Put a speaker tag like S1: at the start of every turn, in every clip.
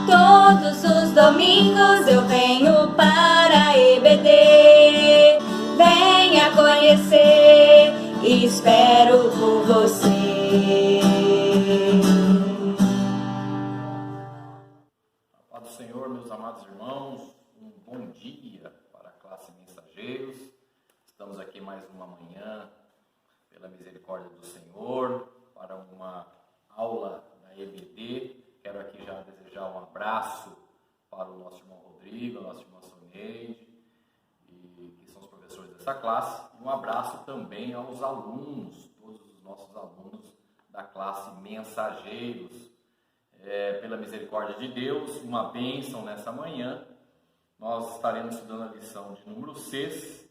S1: Todos os domingos eu venho para EBD. Venha conhecer e espero por você.
S2: A paz do Senhor, meus amados irmãos, um bom dia para a classe Mensageiros. Estamos aqui mais uma manhã, pela misericórdia do Senhor, para uma aula da EBD. Quero aqui já desejar um abraço para o nosso irmão Rodrigo, a nossa irmã Soneide, que são os professores dessa classe. E um abraço também aos alunos, todos os nossos alunos da classe Mensageiros. Pela misericórdia de Deus, uma bênção nessa manhã. Nós estaremos estudando a lição de número 6,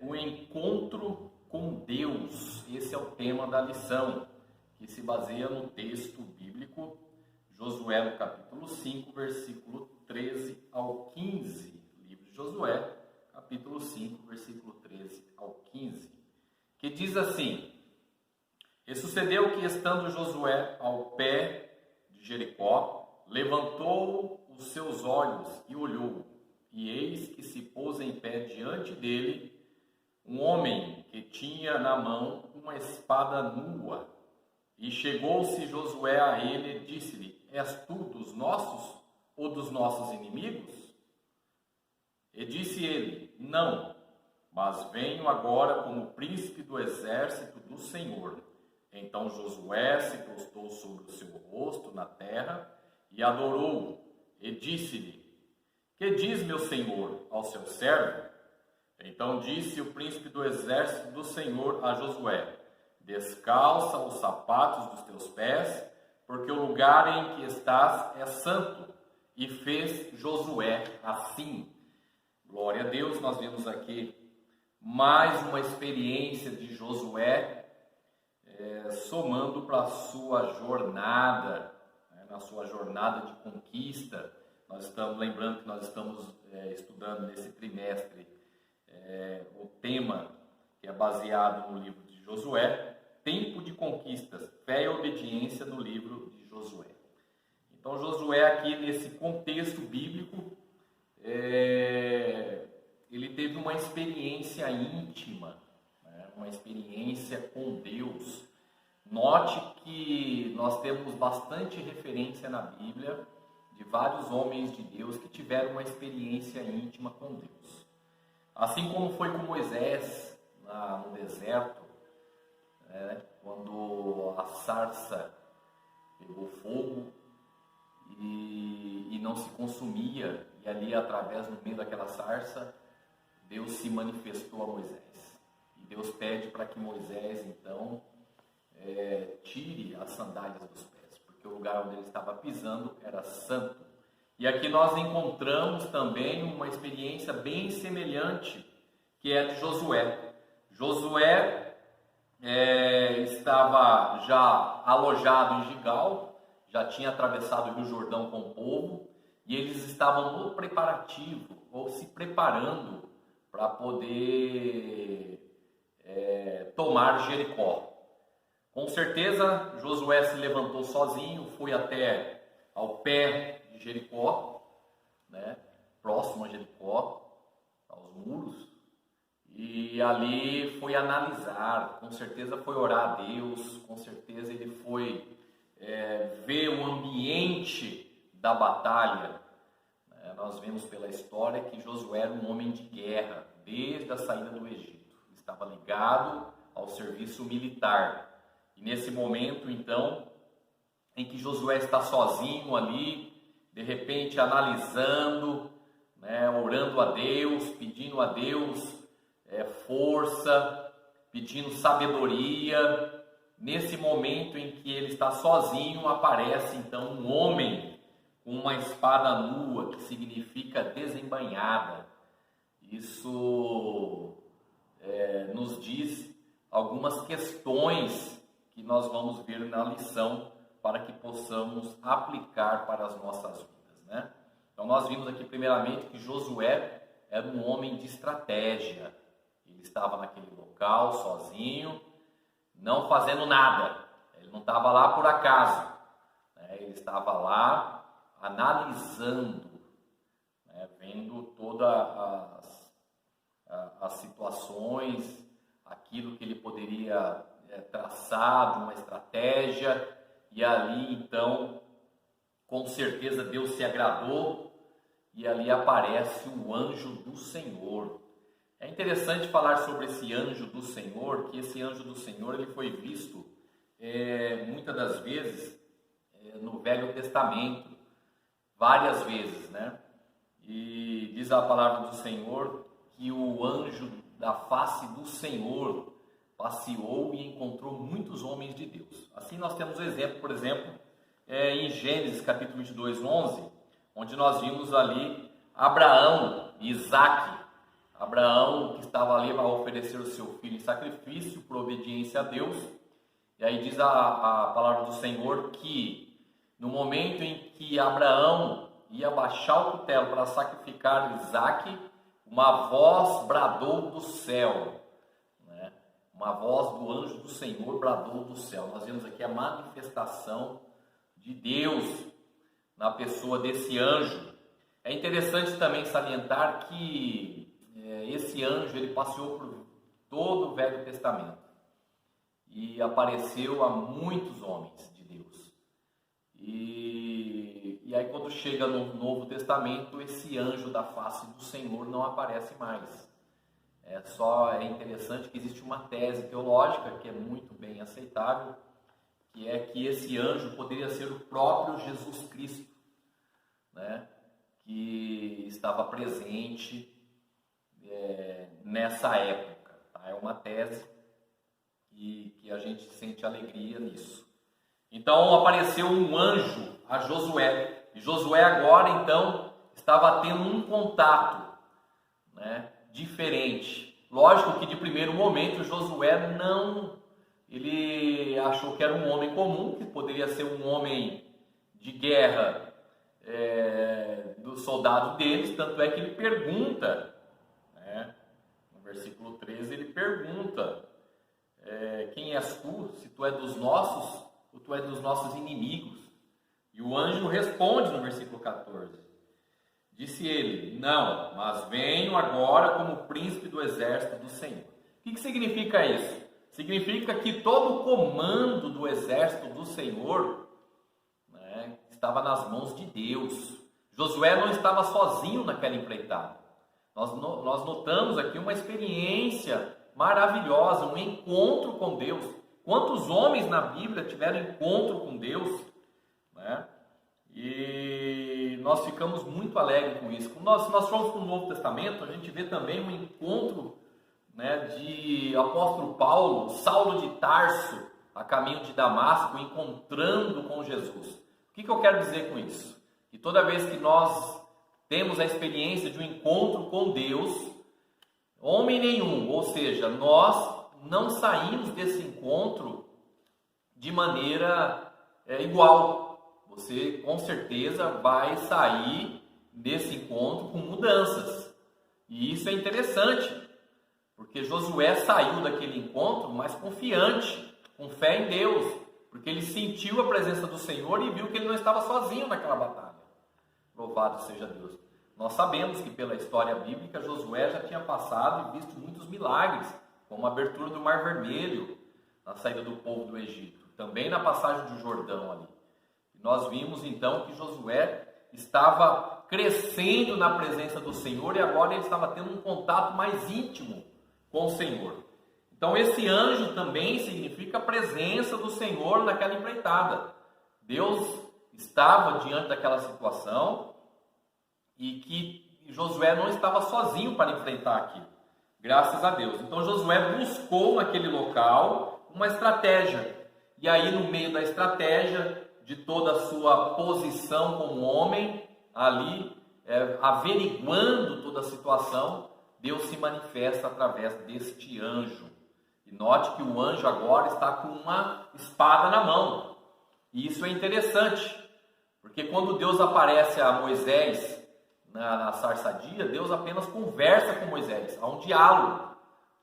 S2: o encontro com Deus. Esse é o tema da lição, que se baseia no texto bíblico, Josué, no capítulo 5, versículo 13 ao 15. Livro de Josué, capítulo 5, versículo 13 ao 15. Que diz assim: E sucedeu que, estando Josué ao pé de Jericó, levantou os seus olhos e olhou, e eis que se pôs em pé diante dele um homem que tinha na mão uma espada nua. E chegou-se Josué a ele e disse-lhe: És tu dos nossos ou dos nossos inimigos? E disse ele: Não, mas venho agora como príncipe do exército do Senhor. Então Josué se prostou sobre o seu rosto na terra e adorou, e disse-lhe: Que diz meu senhor ao seu servo? Então disse o príncipe do exército do Senhor a Josué: Descalça os sapatos dos teus pés, porque o lugar em que estás é santo. E fez Josué assim. Glória a Deus. Nós vemos aqui mais uma experiência de Josué, somando para a sua jornada, na sua jornada de conquista. Nós estamos lembrando que nós estamos estudando nesse trimestre o tema que é baseado no livro de Josué, tempo de conquistas, fé e obediência, no livro de Josué. Então Josué aqui nesse contexto bíblico, ele teve uma experiência íntima, uma experiência com Deus. Note que nós temos bastante referência na Bíblia de vários homens de Deus que tiveram uma experiência íntima com Deus. Assim como foi com Moisés no deserto, quando a sarça pegou fogo e não se consumia, e ali através no meio daquela sarça, Deus se manifestou a Moisés. E Deus pede para que Moisés, então, tire as sandálias dos pés, porque o lugar onde ele estava pisando era santo. E aqui nós encontramos também uma experiência bem semelhante, que é de Josué. Josué estava já alojado em Gigal, já tinha atravessado o Rio Jordão com o povo, e eles estavam no preparativo, ou se preparando para poder tomar Jericó. Com certeza, Josué se levantou sozinho, foi até ao pé de Jericó, próximo a Jericó, aos muros, e ali foi analisar, com certeza foi orar a Deus, com certeza ele foi ver o ambiente da batalha. Nós vemos pela história que Josué era um homem de guerra, desde a saída do Egito, estava ligado ao serviço militar. E nesse momento, então, em que Josué está sozinho ali, de repente analisando, orando a Deus, pedindo a Deus força, pedindo sabedoria, nesse momento em que ele está sozinho, aparece então um homem com uma espada nua, que significa desembainhada. Isso nos diz algumas questões que nós vamos ver na lição, para que possamos aplicar para as nossas vidas, Então nós vimos aqui primeiramente que Josué era um homem de estratégia. Ele estava naquele local sozinho, não fazendo nada. Ele não estava lá por acaso, Ele estava lá analisando, né, vendo todas as situações, aquilo que ele poderia traçar de uma estratégia, e ali então, com certeza Deus se agradou, e ali aparece o anjo do Senhor. É interessante falar sobre esse anjo do Senhor, que esse anjo do Senhor ele foi visto muitas das vezes no Velho Testamento, várias vezes, né? E diz a palavra do Senhor que o anjo da face do Senhor passeou e encontrou muitos homens de Deus. Assim nós temos um exemplo, por exemplo, em Gênesis capítulo 22, 11, onde nós vimos ali Abraão e Isaque. Abraão que estava ali para oferecer o seu filho em sacrifício por obediência a Deus. E aí diz a palavra do Senhor que no momento em que Abraão ia baixar o cutelo para sacrificar Isaque, uma voz bradou do céu, né? Uma voz do anjo do Senhor bradou do céu. Nós vemos aqui a manifestação de Deus na pessoa desse anjo. É interessante também salientar que esse anjo ele passeou por todo o Velho Testamento e apareceu a muitos homens de Deus. E aí quando chega no Novo Testamento, esse anjo da face do Senhor não aparece mais. É interessante que existe uma tese teológica que é muito bem aceitável, que é que esse anjo poderia ser o próprio Jesus Cristo, né? Que estava presente nessa época. Tá? É uma tese que a gente sente alegria nisso. Então apareceu um anjo a Josué, e Josué agora então estava tendo um contato, né, diferente. Lógico que de primeiro momento Josué ele achou que era um homem comum, que poderia ser um homem de guerra do soldado deles, tanto é que ele pergunta, né, no versículo 13 ele pergunta, quem és tu, se tu é dos nossos ou tu é dos nossos inimigos? E o anjo responde no versículo 14, disse ele, não, mas venho agora como príncipe do exército do Senhor. O que significa isso? Significa que todo o comando do exército do Senhor, né, estava nas mãos de Deus. Josué não estava sozinho naquela empreitada. Nós notamos aqui uma experiência maravilhosa, um encontro com Deus. Quantos homens na Bíblia tiveram encontro com Deus, né? E nós ficamos muito alegres com isso. Quando nós formos para o Novo Testamento, a gente vê também um encontro, né, de apóstolo Paulo, Saulo de Tarso, a caminho de Damasco, encontrando com Jesus. O que eu quero dizer com isso? Que toda vez que nós temos a experiência de um encontro com Deus, homem nenhum, ou seja, nós não saímos desse encontro de maneira igual. Você com certeza vai sair desse encontro com mudanças. E isso é interessante, porque Josué saiu daquele encontro mais confiante, com fé em Deus, porque ele sentiu a presença do Senhor e viu que ele não estava sozinho naquela batalha. Louvado seja Deus. Nós sabemos que pela história bíblica, Josué já tinha passado e visto muitos milagres, como a abertura do Mar Vermelho, na saída do povo do Egito, também na passagem do Jordão ali. E nós vimos então que Josué estava crescendo na presença do Senhor e agora ele estava tendo um contato mais íntimo com o Senhor. Então esse anjo também significa a presença do Senhor naquela empreitada. Deus estava diante daquela situação e que Josué não estava sozinho para enfrentar aquilo. Graças a Deus. Então Josué buscou naquele local uma estratégia. E aí no meio da estratégia, de toda a sua posição como homem, ali averiguando toda a situação, Deus se manifesta através deste anjo. E note que o anjo agora está com uma espada na mão. E isso é interessante, porque quando Deus aparece a Moisés na sarçadia, Deus apenas conversa com Moisés, há um diálogo,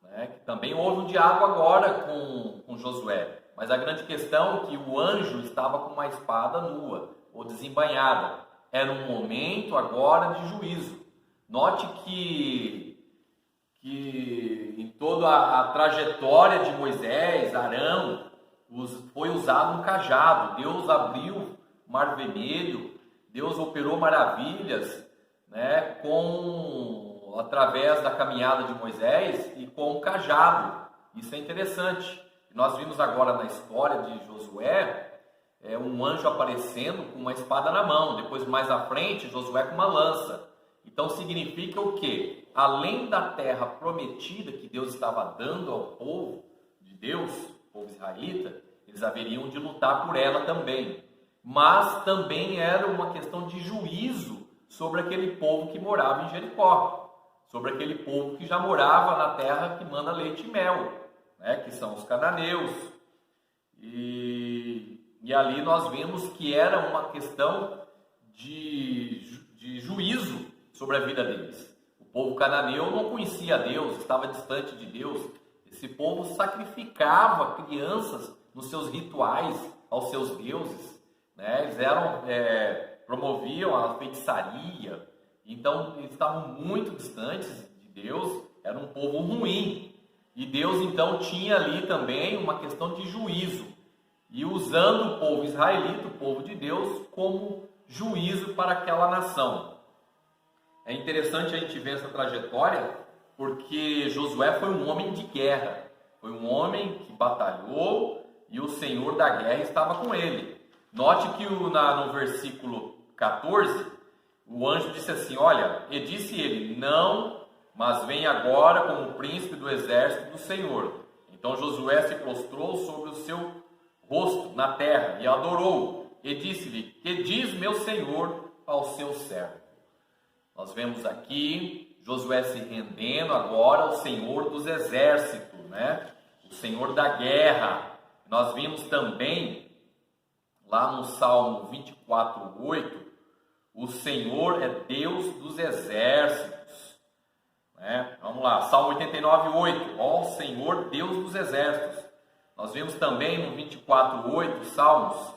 S2: né? Também houve um diálogo agora com Josué, mas a grande questão é que o anjo estava com uma espada nua, ou desembainhada, era um momento agora de juízo. Note que em toda a trajetória de Moisés, Arão, foi usado um cajado. Deus abriu o Mar Vermelho, Deus operou maravilhas, né, através da caminhada de Moisés e com o cajado. Isso é interessante. Nós vimos agora na história de Josué, um anjo aparecendo com uma espada na mão. Depois, mais à frente, Josué com uma lança. Então significa o quê? Além da terra prometida que Deus estava dando ao povo de Deus, o povo israelita, eles haveriam de lutar por ela também. Mas também era uma questão de juízo sobre aquele povo que morava em Jericó, sobre aquele povo que já morava na terra que mana leite e mel, né? Que são os cananeus. E ali nós vemos que era uma questão de juízo sobre a vida deles. O povo cananeu não conhecia Deus, estava distante de Deus. Esse povo sacrificava crianças nos seus rituais aos seus deuses, né? Eles promoviam a feitiçaria. Então eles estavam muito distantes de Deus, era um povo ruim. E Deus então tinha ali também uma questão de juízo, e usando o povo israelita, o povo de Deus, como juízo para aquela nação. É interessante a gente ver essa trajetória, porque Josué foi um homem de guerra, foi um homem que batalhou e o Senhor da guerra estava com ele. Note que no versículo 14, o anjo disse assim: olha, e disse ele, não, mas vem agora como príncipe do exército do Senhor. Então Josué se prostrou sobre o seu rosto na terra e adorou, e disse-lhe: que diz meu Senhor ao seu servo? Nós vemos aqui Josué se rendendo agora ao Senhor dos exércitos, né? O Senhor da guerra. Nós vimos também lá no Salmo 24:8, o Senhor é Deus dos exércitos, né? Vamos lá, Salmo 89:8, ó Senhor Deus dos exércitos. Nós vimos também no 24:8, Salmos,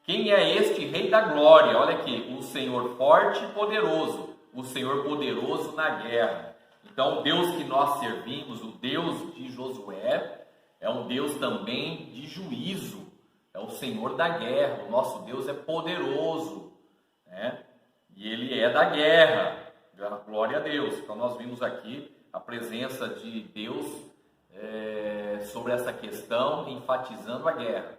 S2: quem é este Rei da Glória? Olha aqui, o Senhor forte e poderoso, o Senhor poderoso na guerra. Então o Deus que nós servimos, o Deus de Josué, é um Deus também de juízo, é o Senhor da guerra. O nosso Deus é poderoso, né? E Ele é da guerra, glória a Deus. Então nós vimos aqui a presença de Deus sobre essa questão, enfatizando a guerra.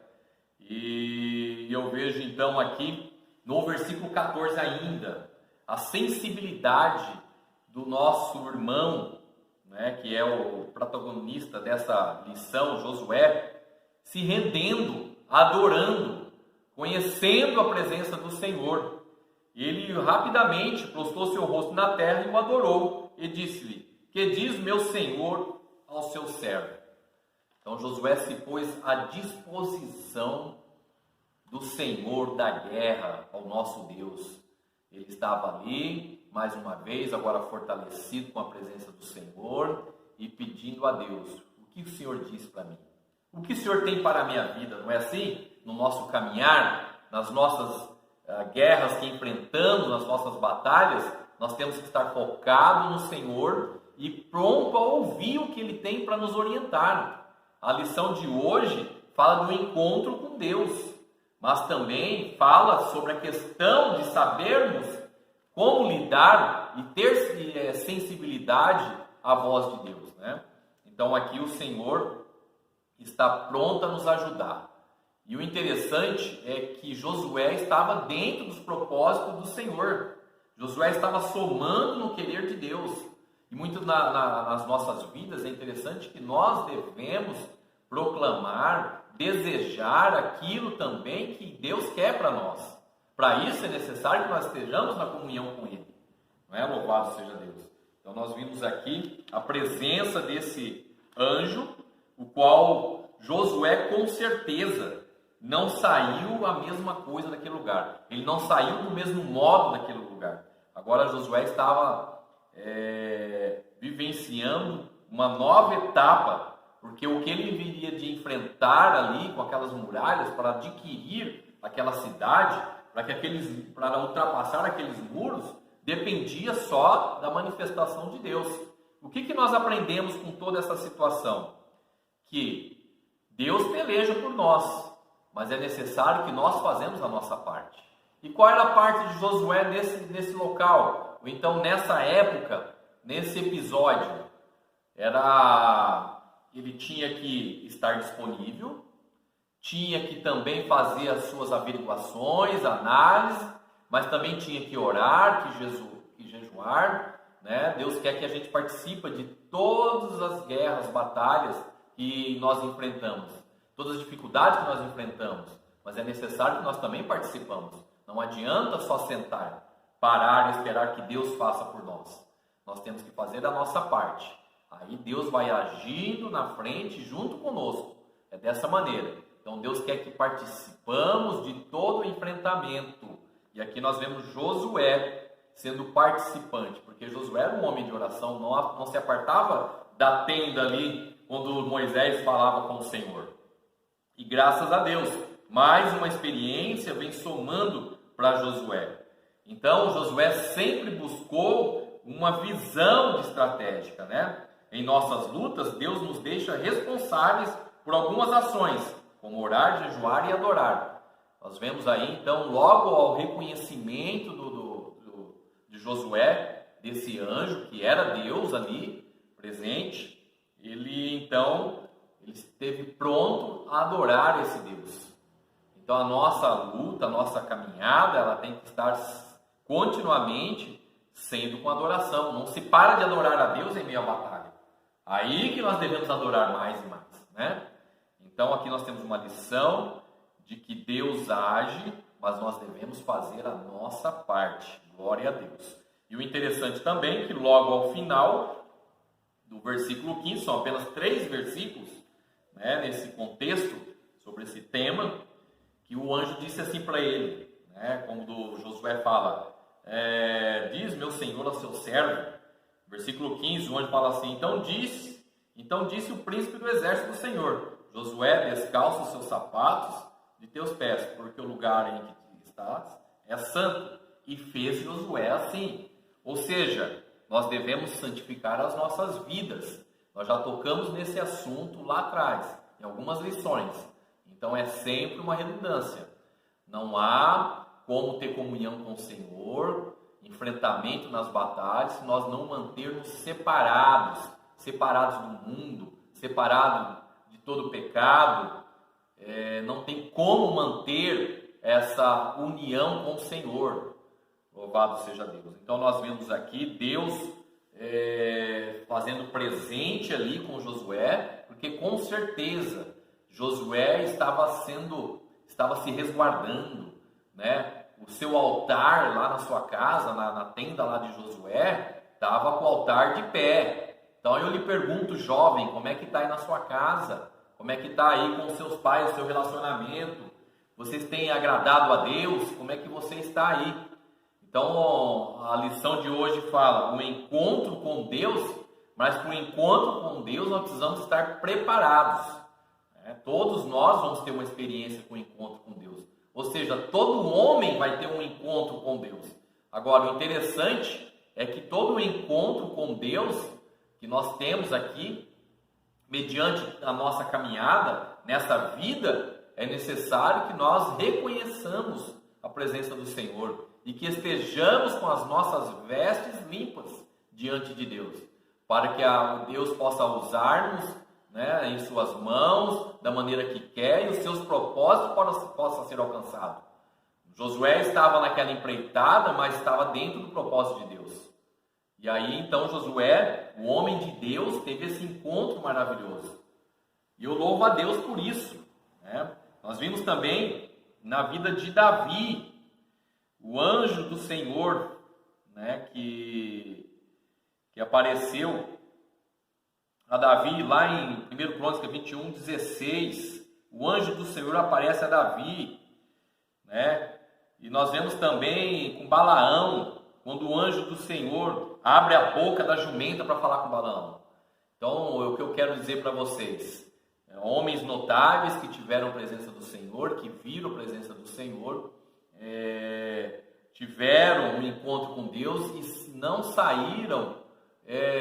S2: E eu vejo então aqui no versículo 14 ainda a sensibilidade do nosso irmão, né, que é o protagonista dessa lição, Josué, se rendendo, adorando, conhecendo a presença do Senhor. Ele rapidamente prostrou seu rosto na terra e o adorou, e disse-lhe: que diz meu Senhor ao seu servo? Então Josué se pôs à disposição do Senhor da guerra, ao nosso Deus. Ele estava ali, mais uma vez, agora fortalecido com a presença do Senhor e pedindo a Deus: o que o Senhor diz para mim? O que o Senhor tem para a minha vida? Não é assim? No nosso caminhar, nas nossas guerras que enfrentamos, nas nossas batalhas, nós temos que estar focados no Senhor e pronto a ouvir o que Ele tem para nos orientar. A lição de hoje fala do encontro com Deus, mas também fala sobre a questão de sabermos como lidar e ter sensibilidade à voz de Deus, né? Então aqui o Senhor está pronto a nos ajudar. E o interessante é que Josué estava dentro dos propósitos do Senhor. Josué estava somando no querer de Deus. E muito nas nossas vidas é interessante que nós devemos proclamar, desejar aquilo também que Deus quer para nós. Para isso é necessário que nós estejamos na comunhão com Ele. Não é? Louvado seja Deus. Então nós vimos aqui a presença desse anjo, o qual Josué com certeza não saiu a mesma coisa daquele lugar. Ele não saiu do mesmo modo daquele lugar. Agora Josué estava vivenciando uma nova etapa, porque o que ele viria de enfrentar ali com aquelas muralhas para adquirir aquela cidade para ultrapassar aqueles muros, dependia só da manifestação de Deus. O que nós aprendemos com toda essa situação? Que Deus peleja por nós, mas é necessário que nós fazemos a nossa parte. E qual era a parte de Josué nesse local? Ou então nessa época, nesse episódio? Ele tinha que estar disponível, tinha que também fazer as suas averiguações, análise, mas também tinha que orar, que jejuar, né? Deus quer que a gente participe de todas as guerras, batalhas que nós enfrentamos, todas as dificuldades que nós enfrentamos, mas é necessário que nós também participamos. Não adianta só sentar, parar e esperar que Deus faça por nós. Nós temos que fazer a nossa parte. Aí Deus vai agindo na frente junto conosco. É dessa maneira. Então Deus quer que participamos de todo o enfrentamento. E aqui nós vemos Josué sendo participante, porque Josué era um homem de oração, não se apartava da tenda ali quando Moisés falava com o Senhor. E graças a Deus, mais uma experiência vem somando para Josué. Então Josué sempre buscou uma visão estratégica, né? Em nossas lutas, Deus nos deixa responsáveis por algumas ações, como orar, jejuar e adorar. Nós vemos aí, então, logo ao reconhecimento de Josué, desse anjo, que era Deus ali, presente, ele esteve pronto a adorar esse Deus. Então, a nossa luta, a nossa caminhada, ela tem que estar continuamente sendo com adoração. Não se para de adorar a Deus em meio à batalha. Aí que nós devemos adorar mais e mais, né? Então aqui nós temos uma lição de que Deus age, mas nós devemos fazer a nossa parte. Glória a Deus. E o interessante também é que logo ao final do versículo 15, são apenas 3 versículos, né, nesse contexto, sobre esse tema, que o anjo disse assim para ele, né, como Josué fala, diz meu Senhor ao seu servo, versículo 15, o anjo fala assim, então disse o príncipe do exército do Senhor, Josué, descalça os seus sapatos de teus pés, porque o lugar em que estás é santo. E fez Josué assim. Ou seja, nós devemos santificar as nossas vidas. Nós já tocamos nesse assunto lá atrás, em algumas lições. Então é sempre uma redundância. Não há como ter comunhão com o Senhor, enfrentamento nas batalhas, se nós não mantermos separados do mundo, separados de todo o pecado. Não tem como manter essa união com o Senhor. Louvado seja Deus. Então nós vemos aqui Deus fazendo presente ali com Josué, porque com certeza Josué estava se resguardando, né? O seu altar lá na sua casa, na tenda lá de Josué, estava com o altar de pé. Então eu lhe pergunto, jovem, como é que está aí na sua casa? Como é que está aí com os seus pais, o seu relacionamento? Vocês têm agradado a Deus? Como é que você está aí? Então a lição de hoje fala o encontro com Deus, mas para o encontro com Deus nós precisamos estar preparados. Todos nós vamos ter uma experiência com o encontro com Deus. Ou seja, todo homem vai ter um encontro com Deus. Agora, o interessante é que todo encontro com Deus que nós temos aqui, mediante a nossa caminhada nessa vida, é necessário que nós reconheçamos a presença do Senhor e que estejamos com as nossas vestes limpas diante de Deus, para que Deus possa usar-nos, né, em suas mãos, da maneira que quer, e os seus propósitos possam ser alcançados. Josué estava naquela empreitada, mas estava dentro do propósito de Deus. E aí então Josué, o homem de Deus, teve esse encontro maravilhoso. E eu louvo a Deus por isso, né? Nós vimos também na vida de Davi, o anjo do Senhor, né, que apareceu a Davi, lá em 1 Crônicas 21, 16, o anjo do Senhor aparece a Davi, né? E nós vemos também com Balaão, quando o anjo do Senhor abre a boca da jumenta para falar com Balaão. Então, o que eu quero dizer para vocês, homens notáveis que tiveram a presença do Senhor, que viram a presença do Senhor, tiveram um encontro com Deus e não saíram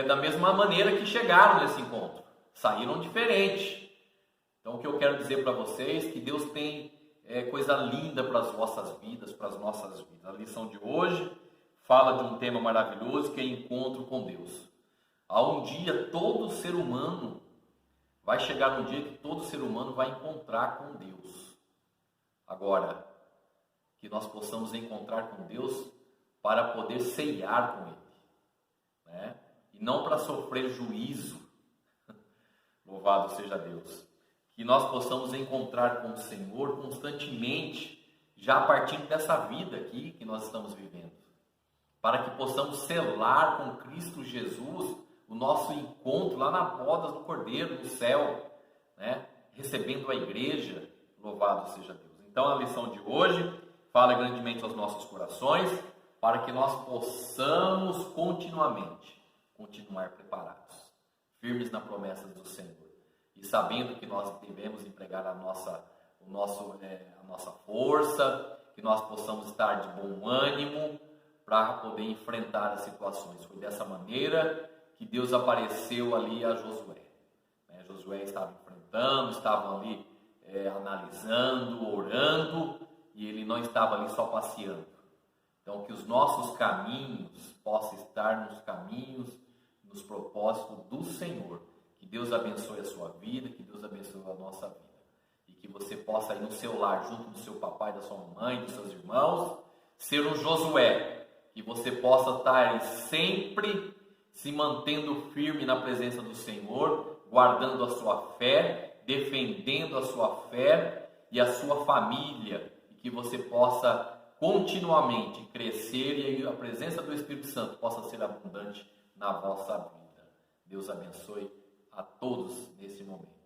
S2: da mesma maneira que chegaram nesse encontro. Saíram diferente. Então, o que eu quero dizer para vocês é que Deus tem coisa linda para as vossas vidas, para as nossas vidas. A lição de hoje fala de um tema maravilhoso que é encontro com Deus. Há um dia, todo ser humano vai chegar um dia que todo ser humano vai encontrar com Deus. Agora, que nós possamos encontrar com Deus para poder ceiar com Ele, né? E não para sofrer juízo. Louvado seja Deus. Que nós possamos encontrar com o Senhor constantemente, já partindo dessa vida aqui que nós estamos vivendo, para que possamos selar com Cristo Jesus o nosso encontro lá na boda do Cordeiro, no céu, né? Recebendo a igreja. Louvado seja Deus. Então a lição de hoje fala grandemente aos nossos corações, para que nós possamos continuamente continuar preparados, firmes na promessa do Senhor, e sabendo que nós devemos empregar a nossa força, que nós possamos estar de bom ânimo para poder enfrentar as situações. Foi dessa maneira que Deus apareceu ali a Josué. Josué estava enfrentando, estava ali analisando, orando, e ele não estava ali só passeando. Então, que os nossos caminhos possam estar nos caminhos, nos propósitos do Senhor. Que Deus abençoe a sua vida, que Deus abençoe a nossa vida. E que você possa ir no seu lar, junto do seu papai, da sua mamãe, dos seus irmãos, ser um Josué. Que você possa estar sempre se mantendo firme na presença do Senhor, guardando a sua fé, defendendo a sua fé e a sua família. E que você possa continuamente crescer e a presença do Espírito Santo possa ser abundante na vossa vida. Deus abençoe a todos nesse momento.